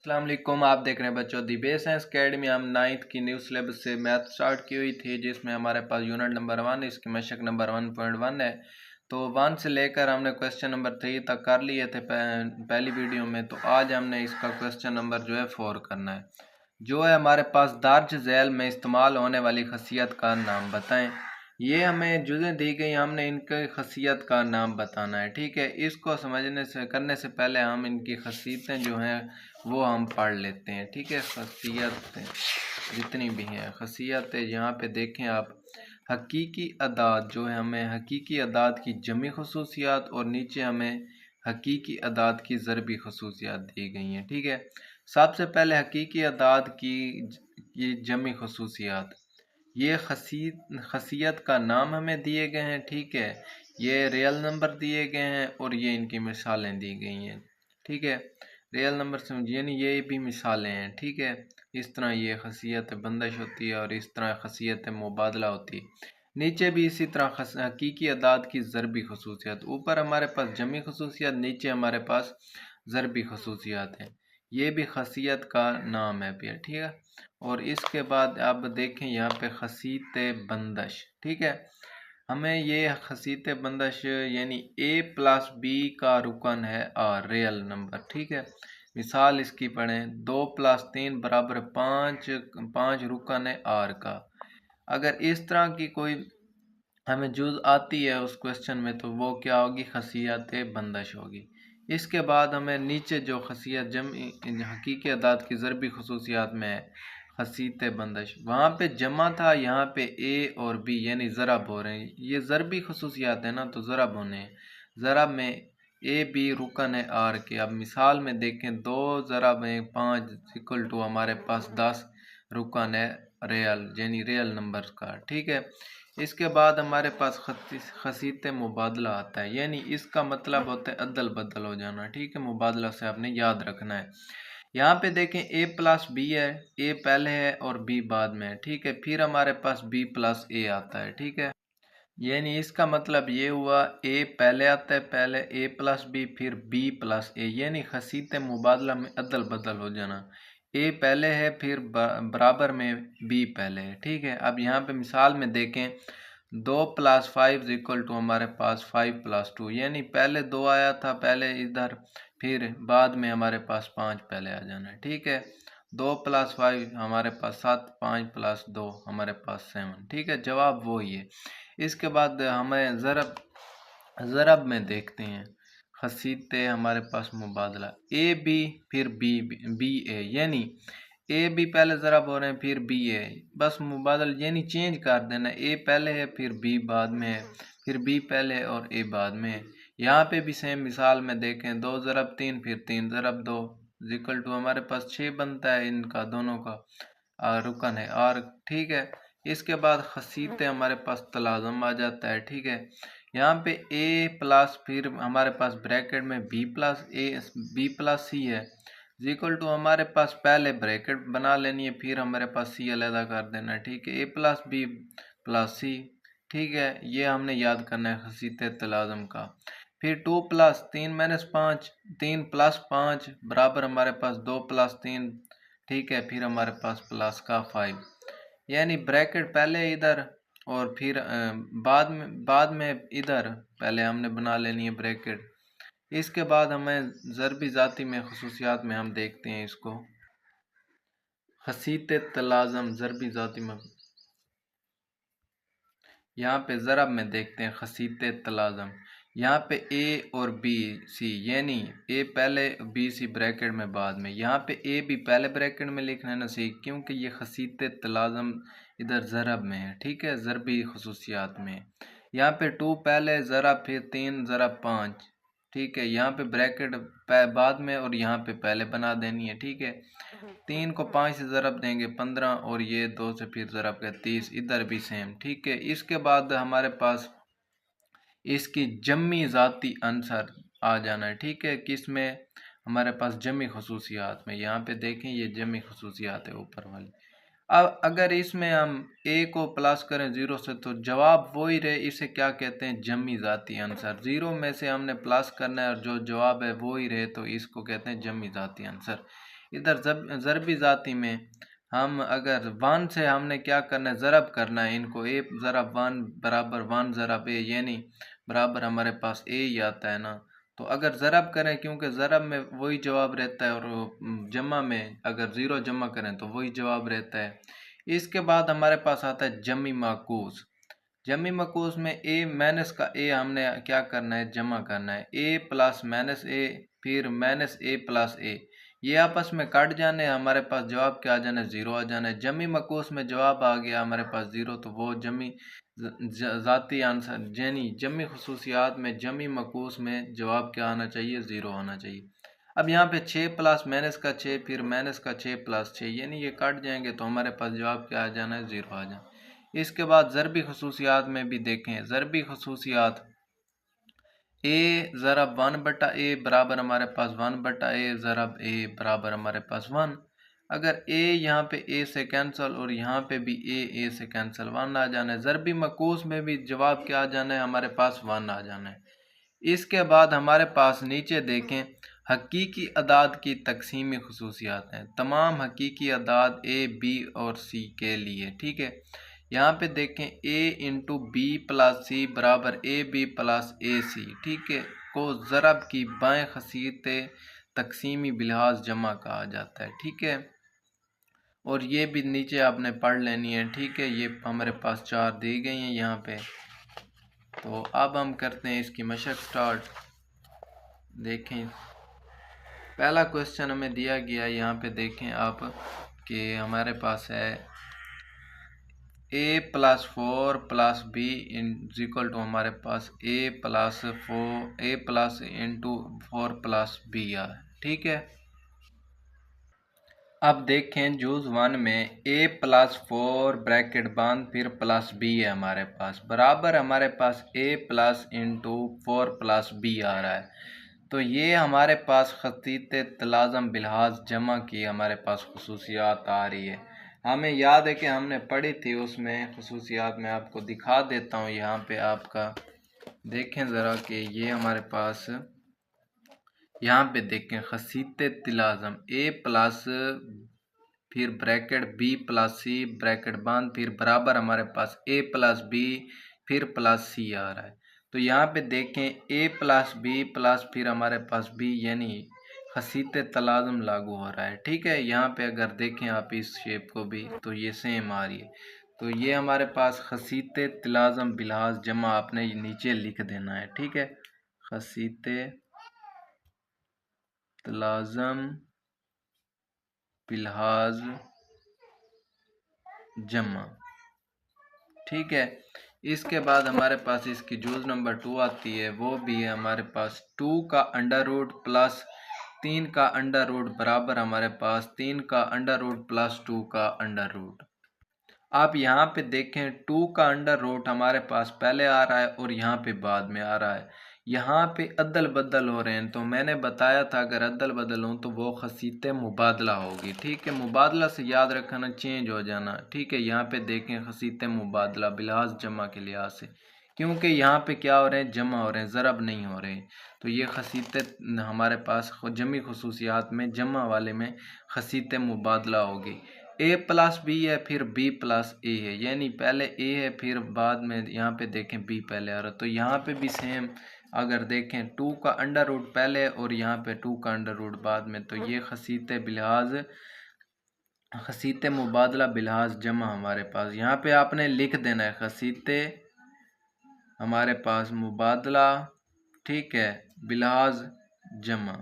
अस्सलाम वालेकुम। आप देख रहे हैं बच्चों दी बेस साइंस अकेडमी। हम 9th की न्यू सिलेबस से मैथ स्टार्ट की हुई थी, जिसमें हमारे पास यूनिट नंबर 1 इसकी मशक नंबर 1.1 है। तो 1 से लेकर हमने क्वेश्चन नंबर 3 तक कर लिए थे पहली वीडियो में। तो आज हमने इसका क्वेश्चन नंबर जो है 4 करना है। जो है हमारे पास दर्ज झैल में इस्तेमाल होने वाली खसियत का नाम बताएं। ये हमें जुज़ें दी गई, हमने इनके खसियत का नाम बताना है। ठीक है, इसको समझने से करने से पहले हम इनकी खसियतें जो हैं वो हम पढ़ लेते हैं। ठीक है, खसियतें जितनी भी हैं खसियतें यहाँ पे देखें आप। हकीकी अदाद जो है, हमें हकीकी अदाद की जमी खसूसियात और नीचे हमें हकीकी अदाद की ज़रबी खसूसियात दी गई हैं। ठीक है, सबसे पहले हकीकी अदाद की जमी खसूसियात, ये खसियत का नाम हमें दिए गए हैं। ठीक है, ये रियल नंबर दिए गए हैं और ये इनकी मिसालें दी गई हैं। ठीक है, रियल नंबर से यानी ये भी मिसालें हैं। ठीक है, इस तरह ये खसियत बंदिश होती है और इस तरह खसियत मुबादला होती है। नीचे भी इसी तरह हकीकी अदाद की ज़रबी खसूसियात, ऊपर हमारे पास जमी खसूसियात, नीचे हमारे पास ज़रबी खसूसियात हैं। ये भी खसियत का नाम है भैया। ठीक है, और इसके बाद आप देखें यहाँ पे खसीत बंदश। ठीक है, हमें ये खसीत बंदश यानी a प्लस बी का रुकन है और रियल नंबर। ठीक है, मिसाल इसकी पढ़ें, 2 + 3 बराबर 5 रुकन है आर का। अगर इस तरह की कोई हमें जुज़ आती है उस क्वेश्चन में तो वो क्या होगी, खसियत बंदश होगी। इसके बाद हमें नीचे जो खसियत हकीकी अदाद की ज़रबी खसूसियात में है खसीत बंदश, वहाँ पे जमा था, यहाँ पे ए और बी यानी ज़रब हो रहे हैं। ये ज़रबी खसूसियात है ना, तो ज़रब होने हैं। ज़रब में ए बी रुकन है आर के। अब मिसाल में देखें, 2 ज़रब में 5 इक्वल टू हमारे पास 10 रुकन है रियल यानी रियल नंबर का। ठीक है, इसके बाद हमारे पास खसीत मुबादला आता है, यानी इसका मतलब होता है अदल बदल हो जाना। ठीक है, मुबादला से आपने याद रखना है। यहाँ पे देखें a + b है, a पहले है और b बाद में है। ठीक है, फिर हमारे पास b + a आता है। ठीक है, यानी इसका मतलब ये हुआ a पहले आता है, पहले a + b फिर b + a, यानी खसीत मुबादला में अदल बदल हो जाना। a पहले है फिर बराबर में b पहले है। ठीक है, अब यहाँ पे मिसाल में देखें, 2 + 5 इक्वल टू हमारे पास 5 + 2, यानी पहले 2 आया था पहले इधर, फिर बाद में हमारे पास 5 पहले आ जाना है। ठीक है, 2 + 5 हमारे पास 7, 5 + 2 हमारे पास 7। ठीक है, जवाब वही है। इसके बाद हमें ज़रब में देखते हैं खसीते हमारे पास मुबादला, ए बी फिर बी ए, यानी ए बी पहले ज़रब हो रहे हैं फिर बी ए, बस मुबादल यानी चेंज कर देना। ए पहले है फिर बी बाद में है, फिर बी पहले और ए बाद में है। यहाँ पे भी सेम मिसाल में देखें, 2 ज़रब 3 फिर 3 ज़रब 2 इक्वल टू हमारे पास 6 बनता है, इनका दोनों का रुकन है और। ठीक है, इसके बाद खसीते हमारे पास तलाज़म आ जाता है। ठीक है, यहाँ पे a प्लस फिर हमारे पास ब्रैकेट में b + c है, इक्वल टू हमारे पास पहले ब्रैकेट बना लेनी है, फिर हमारे पास c अलग कर देना है। ठीक है, a + b + c। ठीक है, ये हमने याद करना है खसीत तलाज़म का। फिर 2 + 3 - 5, 3 + 5 बराबर हमारे पास 2 + 3। ठीक है, फिर हमारे पास प्लस का 5, यानी ब्रैकेट पहले इधर और फिर बाद में इधर पहले हमने बना लेनी है ब्रैकेट। इसके बाद हमें ज़रबी ज़ाती में खसूसियात में हम देखते हैं इसको, खसीत तलाज़म ज़रबी ज़ाती में। यहाँ पे ज़रब में देखते हैं खसीत तलाज़म, यहाँ पे ए और बी सी, यानी ए पहले बी सी ब्रैकेट में बाद में। यहाँ पे ए बी पहले ब्रैकेट में लिखना है ना सी, क्योंकि ये खसीत तलाज़म इधर ज़रब में है। ठीक है, ज़रबी खसूसियात में। यहाँ पे 2 पहले ज़रब फिर 3 ज़रब 5। ठीक है, यहाँ पे ब्रैकेट बाद में और यहाँ पे पहले बना देनी है। ठीक है, 3 को 5 से ज़रब देंगे 15 और ये 2 से फिर ज़रब के 30, इधर भी सेम। ठीक है, इसके बाद हमारे पास इसकी जम्मी ज़ाती आंसर आ जाना है। ठीक है, किस में, हमारे पास जमी खसूसियात में। यहाँ पे देखें ये जमी खसूसियात है ऊपर वाली। अब अगर इसमें हम a को प्लस करें 0 से तो जवाब वही रहे, इसे क्या कहते हैं, जमी ज़ाती आंसर। 0 में से हमने प्लस करना है और जो जवाब है वही रहे तो इसको कहते हैं जमी ज़ाती आंसर। इधर ज़रबी ज़ाती में हम अगर 1 से हमने क्या करना है, ज़रब करना है इनको, ए ज़रब 1 बराबर 1 ज़रब ए, यानी बराबर हमारे पास ए ही आता है ना। तो अगर ज़रब करें, क्योंकि ज़रब में वही जवाब रहता है, और जमा में अगर 0 जमा करें तो वही जवाब रहता है। इसके बाद हमारे पास आता है जमी माकूस। जमी मकूस में ए माइनस का ए हमने क्या करना है, जमा करना है, ए प्लस माइनस ए फिर माइनस ए प्लस ए, ये आपस में कट जाने, हमारे पास जवाब क्या आ जाना है, 0 आ जाना है। जमी मकूस में जवाब आ गया हमारे पास 0, तो वो जमी ज़ाती आंसर यानी जमी खसूसियात में जमी मकूस में जवाब क्या आना चाहिए, 0 आना चाहिए। अब यहाँ पे 6 प्लस माइनस का 6 फिर माइनस का 6 प्लस 6, यानी ये कट जाएंगे तो हमारे पास जवाब क्या आ जाना है, 0 आ जाना। इसके बाद ज़रबी खसूसियात में भी देखें, ज़रबी खसूसियात ए ज़रब 1/a बराबर हमारे पास 1/a ज़रब ए बराबर हमारे पास 1। अगर ए यहाँ पे ए से कैंसिल और यहाँ पे भी ए से कैंसिल, 1 आ जाना है। ज़रबी मकूस में भी जवाब क्या आ जाना है, हमारे पास 1 आ जाना है। इसके बाद हमारे पास नीचे देखें, हकीकी अदाद की तकसीमी खसूसियात हैं, तमाम हकीकी अदाद ए बी और सी के लिए। ठीक है, यहाँ पे देखें a इंटू बी प्लस सी बराबर ए बी प्लस ए सी, ठीक है, को ज़रब की बाएं खसीत तकसीमी बिलहाज जमा कहा जाता है। ठीक है, और ये भी नीचे आपने पढ़ लेनी है। ठीक है, ये हमारे पास 4 दी गई हैं यहाँ पे। तो अब हम करते हैं इसकी मशक स्टार्ट। देखें, पहला क्वेश्चन हमें दिया गया, यहाँ पे देखें आप कि हमारे पास है a plus 4 plus B equal to हमारे पास a plus 4 a plus into 4 plus B आ। ठीक है, अब देखें जूज़ 1 में a प्लस 4 ब्रैकेट बंद फिर प्लस b है हमारे पास, बराबर हमारे पास a plus into 4 plus B आ रहा है। तो ये हमारे पास खतीत तलाज़म बिलहाज जमा की हमारे पास खसूसियात आ रही है। हमें याद है कि हमने पढ़ी थी, उसमें खसूसियात में आपको दिखा देता हूँ। यहाँ पे आपका देखें ज़रा कि ये हमारे पास यहाँ पे देखें, खसीत तलाज़म ए प्लस फिर ब्रैकेट बी प्लस सी ब्रैकेट बंद फिर बराबर हमारे पास ए प्लस बी फिर प्लस सी आ रहा है। तो यहाँ पे देखें ए प्लस बी प्लस फिर हमारे पास बी, यानी खसीत तलाज़म लागू हो रहा है। ठीक है, यहाँ पे अगर देखें आप इस शेप को भी तो ये सेम आ रही है। तो ये हमारे पास खसीत तलाज़म बिलहाज जमा आपने नीचे लिख देना है। ठीक है, खसीत तलाज़म बिलहाज जमा। ठीक है, इसके बाद हमारे पास इसकी जूज़ नंबर 2 आती है, वो भी है हमारे पास 2 का अंडर रूट प्लस 3 का अंडर रूट बराबर हमारे पास 3 का अंडर रूट प्लस 2 का अंडर रूट। आप यहाँ पे देखें 2 का अंडर रूट हमारे पास पहले आ रहा है और यहाँ पे बाद में आ रहा है। यहाँ पे अदल बदल हो रहे हैं, तो मैंने बताया था अगर अदल बदल हो तो वो खसीत मुबादला होगी। ठीक है, मुबादला से याद रखना चेंज हो जाना। ठीक है, यहाँ पे देखें खसीत मुबादला बिलहाज जमा के लिहाज से, क्योंकि यहाँ पे क्या हो रहे हैं, जमा हो रहे हैं, ज़रब नहीं हो रहे। तो ये खसीत हमारे पास जमी खसूसियात में जमा वाले में खसीत मुबादला होगी। ए प्लस बी है फिर बी प्लस ए है, यानी पहले ए है फिर बाद में यहाँ पे देखें बी पहले आ रहा है। तो यहाँ पे भी सेम अगर देखें 2 का अंडर रूट पहले और यहाँ पे 2 का अंडर रूट बाद में, तो ये खसीत बिलहाज खसीत मुबादला बिलहाज जमा हमारे पास यहाँ पे आपने लिख देना है खसीत हमारे पास मुबादला। ठीक है, बिलहाज जमा।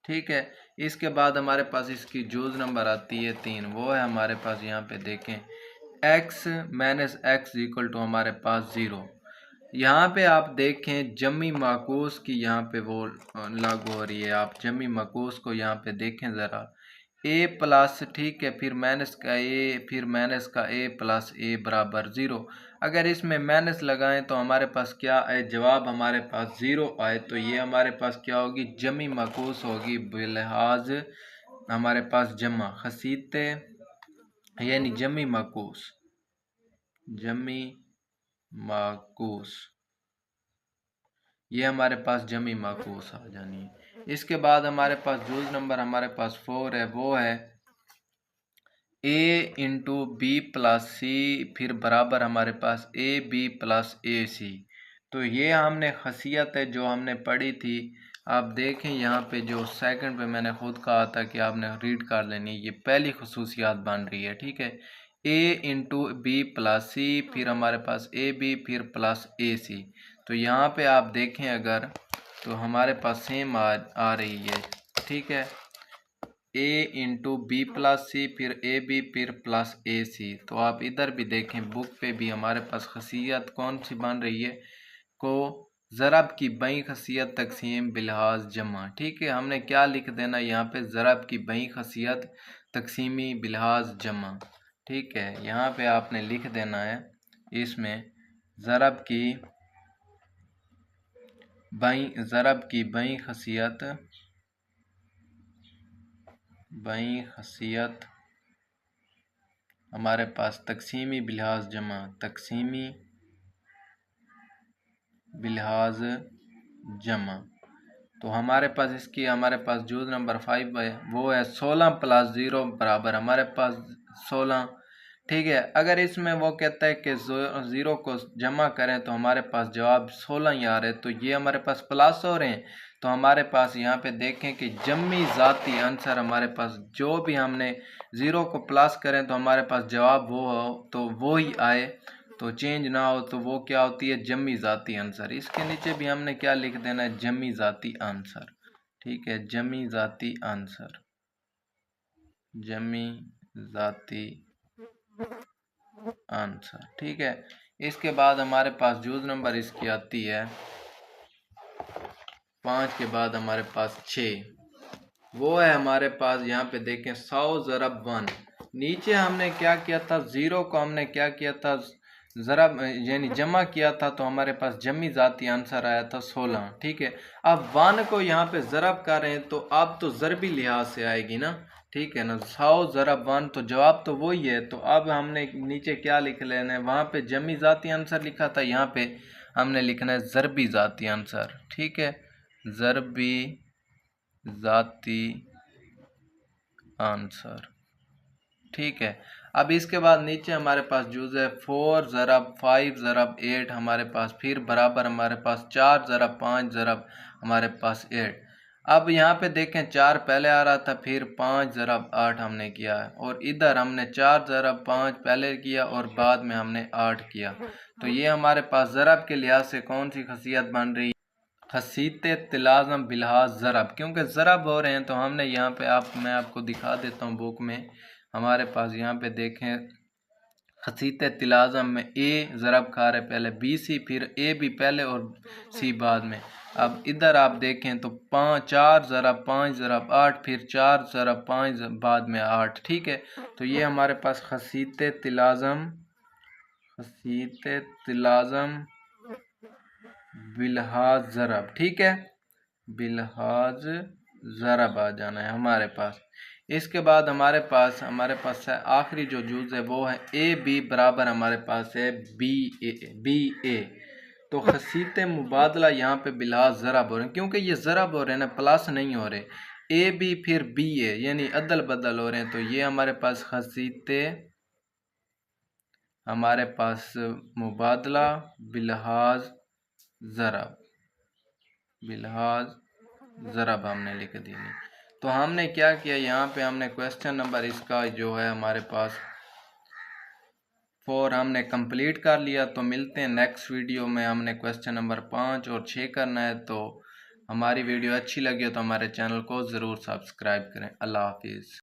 ठीक है, इसके बाद हमारे पास इसकी जूज़ नंबर आती है 3, वो है हमारे पास यहाँ पे देखें x minus x equal to हमारे पास 0। यहाँ पे आप देखें जमी माकूस की यहाँ पे वो लागू हो रही है। आप जमी माकूस को यहाँ पे देखें ज़रा, ए प्लस, ठीक है, फिर माइनस का ए फिर माइनस का ए प्लस ए बराबर 0। अगर इसमें माइनस लगाएं तो हमारे पास क्या आए, जवाब हमारे पास 0 आए। तो ये हमारे पास क्या होगी, जमी माकूस होगी बिलहाज हमारे पास जमा खसीत, यानी जमी माकूस जमी माकूस, ये हमारे पास जमी माकूस आ जानी है। इसके बाद हमारे पास जूज नंबर हमारे पास 4 है, वो है ए इंटू बी प्लस सी फिर बराबर हमारे पास ए बी प्लस ए सी। तो ये हमने खसियत है जो हमने पढ़ी थी। आप देखें यहाँ पे जो सेकंड पे मैंने खुद कहा था कि आपने रीड कर लेनी, ये पहली खसूसियात बन रही है, ठीक है। ए इंटू बी प्लस सी फिर हमारे पास ए बी फिर प्लस ए सी। तो यहाँ पे आप देखें अगर तो हमारे पास सेम आ रही है, ठीक है। ए इंटू बी प्लस सी फिर ए बी फिर प्लस ए सी। तो आप इधर भी देखें बुक पे भी हमारे पास खसियत कौन सी बन रही है को ज़रब की बई खसियत तकसीम बिलहाज जमा, ठीक है। हमने क्या लिख देना यहाँ पे, ज़रब की बई खसियत तकसीमी बिलहाज जमा, ठीक है। यहाँ पे आपने लिख देना है इसमें ज़रब की बई खसियत हमारे पास तकसीमी बिलहाज जमा, तकसीमी बिलहाज जमा। तो हमारे पास इसकी हमारे पास जूज नंबर 5 है, वो है 16 प्लस 0 बराबर हमारे पास 16, ठीक है। अगर इसमें वो कहता है कि 0 को जमा करें तो हमारे पास जवाब 16 ही आ रहे, तो ये हमारे पास प्लस हो रहे हैं। तो हमारे पास यहाँ पे देखें कि जम्मी ज़ाती आंसर हमारे पास जो भी हमने 0 को प्लस करें तो हमारे पास जवाब वो हो तो वो ही आए, तो चेंज ना हो तो वो क्या होती है, जम्मी ज़ाती आंसर। इसके नीचे भी हमने क्या लिख देना है, जम्मी ज़ाती आंसर, ठीक है। जम्मी ज़ाती आंसर, जम्मी ज़ाती आंसर, ठीक है। इसके बाद हमारे पास जूज नंबर इसकी आती है 5 के बाद हमारे पास 6, वो है हमारे पास यहाँ पे देखें 100 ज़रब 1। नीचे हमने क्या किया था, 0 को हमने क्या किया था, ज़रब यानी जमा किया था, तो हमारे पास जमी ज़ाती आंसर आया था 16, ठीक है। अब 1 को यहाँ पे ज़रब कर रहे हैं तो अब तो ज़रबी लिहाज से आएगी ना, ठीक है ना। 100 ज़रब 1 तो जवाब तो वही है। तो अब हमने नीचे क्या लिख लेना है, वहाँ पे जमी ज़ाती आंसर लिखा था, यहाँ पे हमने लिखना है ज़रबी ज़ाती आंसर, ठीक है। ज़रबी ज़ाती आंसर, ठीक है। अब इसके बाद नीचे हमारे पास जूज है 4 ज़रब 5 ज़रब 8 हमारे पास फिर बराबर हमारे पास 4 ज़रब 5 ज़रब हमारे पास 8। अब यहाँ पे देखें 4 पहले आ रहा था, फिर 5 ज़रब 8 हमने किया है, और इधर हमने 4 ज़रब 5 पहले किया और बाद में हमने 8 किया। तो ये हमारे पास ज़रब के लिहाज से कौन सी खसियत बन रही है, खसीत तिलाज़म बिलहाज ज़रब, क्योंकि ज़रब हो रहे हैं। तो हमने यहाँ पे मैं आपको दिखा देता हूँ बुक में, हमारे पास यहाँ पे देखें खसीत तिलाज़म में ए ज़रब खा रहे पहले, बी सी फिर ए भी पहले और सी बाद में। अब इधर आप देखें तो 4 ज़रब 5 ज़रब 8 फिर 4 ज़रब 5 बाद में 8, ठीक है। तो ये हमारे पास खसीत तिलाज़म बिलहाज ज़रब, ठीक है। बिलहाज ज़रब आ जाना है हमारे पास। इसके बाद हमारे पास है आखिरी जो जूज है वो है ए बी बराबर हमारे पास है बी ए। तो खसीत मुबादला यहाँ पे बिलहाज ज़रब हो रहे हैं, क्योंकि ये ज़रब हो रहे हैं ना, प्लस नहीं हो रहे। ए बी फिर बी ए यानी अदल बदल हो रहे हैं। तो ये हमारे पास खसीत हमारे पास मुबादला बिलहाज ज़रब हमने लिख दी। तो हमने क्या किया, यहाँ पे हमने क्वेश्चन नंबर इसका जो है हमारे पास 4 हमने कंप्लीट कर लिया। तो मिलते हैं नेक्स्ट वीडियो में, हमने क्वेश्चन नंबर 5 और 6 करना है। तो हमारी वीडियो अच्छी लगी हो तो हमारे चैनल को ज़रूर सब्सक्राइब करें। अल्लाह हाफिज़।